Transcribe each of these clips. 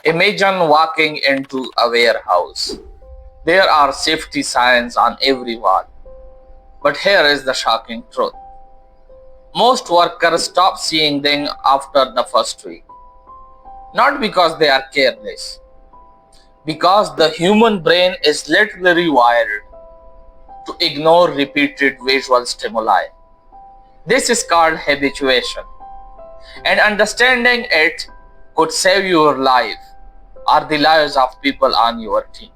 Imagine walking into a warehouse. There are safety signs on every wall. But here is the shocking truth. Most workers stop seeing them after the first week. Not because they are careless, because the human brain is literally wired to ignore repeated visual stimuli. This is called habituation, and understanding it could save your life or the lives of people on your team.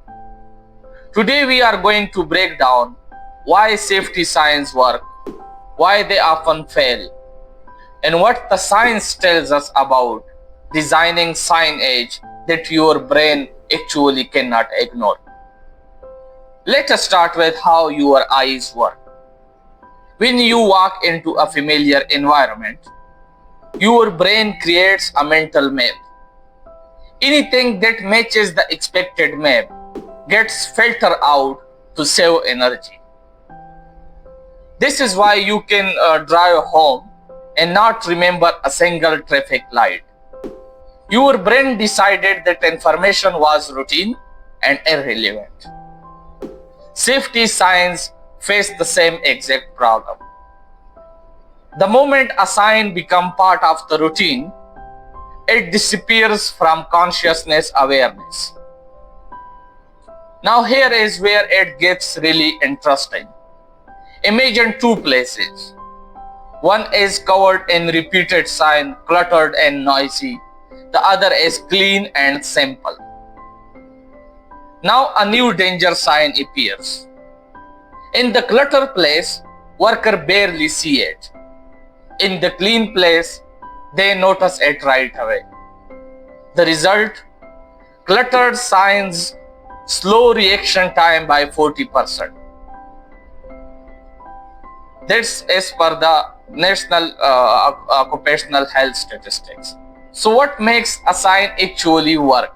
Today we are going to break down why safety signs work, why they often fail, and what the science tells us about designing signage that your brain actually cannot ignore. Let us start with how your eyes work. When you walk into a familiar environment, your brain creates a mental map. Anything that matches the expected map gets filtered out to save energy. This is why you can drive home and not remember a single traffic light. Your brain decided that information was routine and irrelevant. Safety signs face the same exact problem. The moment a sign becomes part of the routine, it disappears from consciousness awareness. Now here is where it gets really interesting. Imagine two places. One is covered in repeated signs, cluttered and noisy. The other is clean and simple. Now a new danger sign appears. In the cluttered place, workers barely see it. In the clean place, they notice it right away. The result? Cluttered signs slow reaction time by 40%. This is per the National Occupational Health Statistics. So what makes a sign actually work?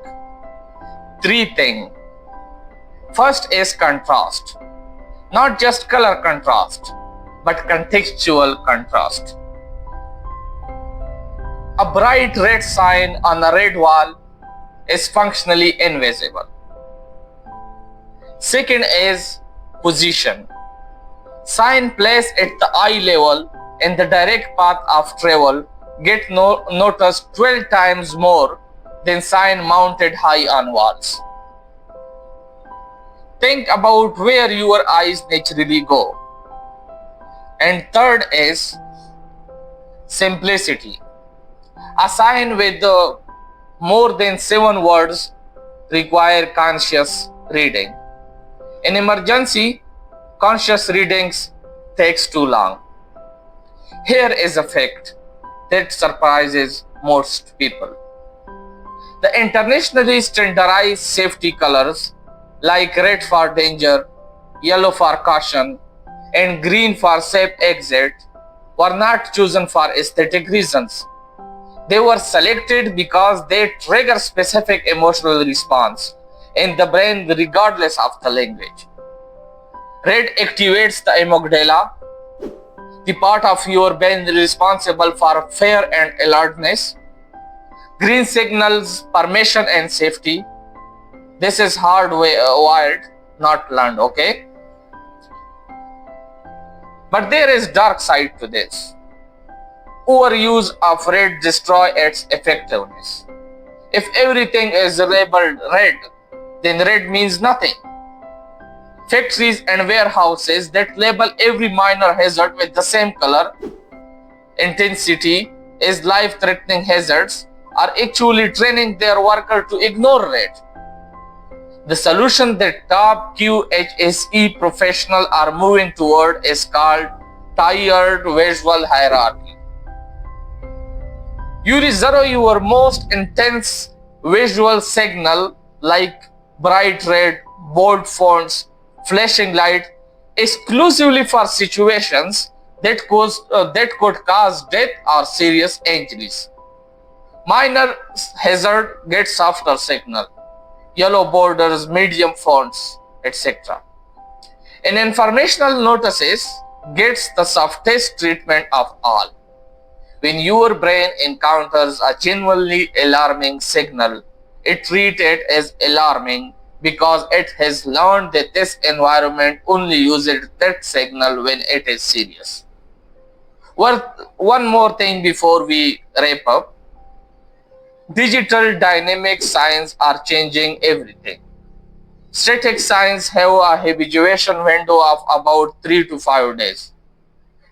Three things. First is contrast. Not just color contrast, but contextual contrast. A bright red sign on a red wall is functionally invisible. Second is position. Sign placed at the eye level in the direct path of travel get noticed 12 times more than sign mounted high on walls. Think about where your eyes naturally go. And third is simplicity. A sign with more than 7 words require conscious reading. In emergency, conscious readings takes too long. Here is a fact that surprises most people. The internationally standardized safety colors like red for danger, yellow for caution, and green for safe exit were not chosen for aesthetic reasons. They were selected because they trigger specific emotional response in the brain regardless of the language. Red activates the amygdala, the part of your brain responsible for fear and alertness. Green signals permission and safety. This is hardwired, not learned, okay? But there is dark side to this. Overuse of red destroys its effectiveness. If everything is labeled red, then red means nothing. Factories and warehouses that label every minor hazard with the same color intensity as life-threatening hazards are actually training their workers to ignore red. The solution that top QHSE professionals are moving toward is called tiered visual hierarchy. You reserve your most intense visual signal like bright red, bold fonts, flashing light exclusively for situations that could cause death or serious injuries. Minor hazard gets softer signal, yellow borders, medium fonts, etc. And informational notices gets the softest treatment of all. When your brain encounters a genuinely alarming signal, it treats it as alarming because it has learned that this environment only uses that signal when it is serious. One more thing before we wrap up. Digital dynamic signs are changing everything. Static signs have a habituation window of about 3 to 5 days.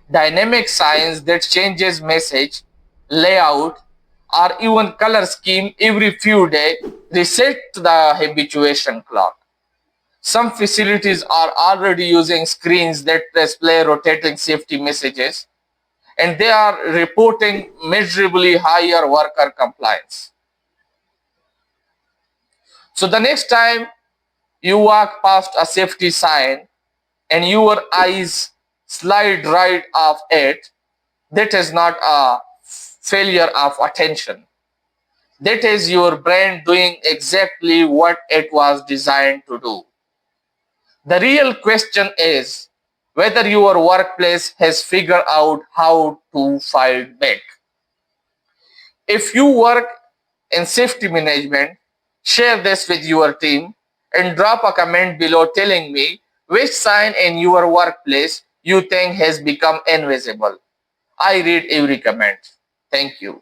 Dynamic signs that changes message, layout, or even color scheme every few days reset the habituation clock. Some facilities are already using screens that display rotating safety messages, and they are reporting measurably higher worker compliance. So the next time you walk past a safety sign and your eyes slide right off it, that is not a failure of attention. That is your brain doing exactly what it was designed to do. The real question is whether your workplace has figured out how to fight back. If you work in safety management, share this with your team and drop a comment below telling me which sign in your workplace you think has become invisible. I read every comment. Thank you.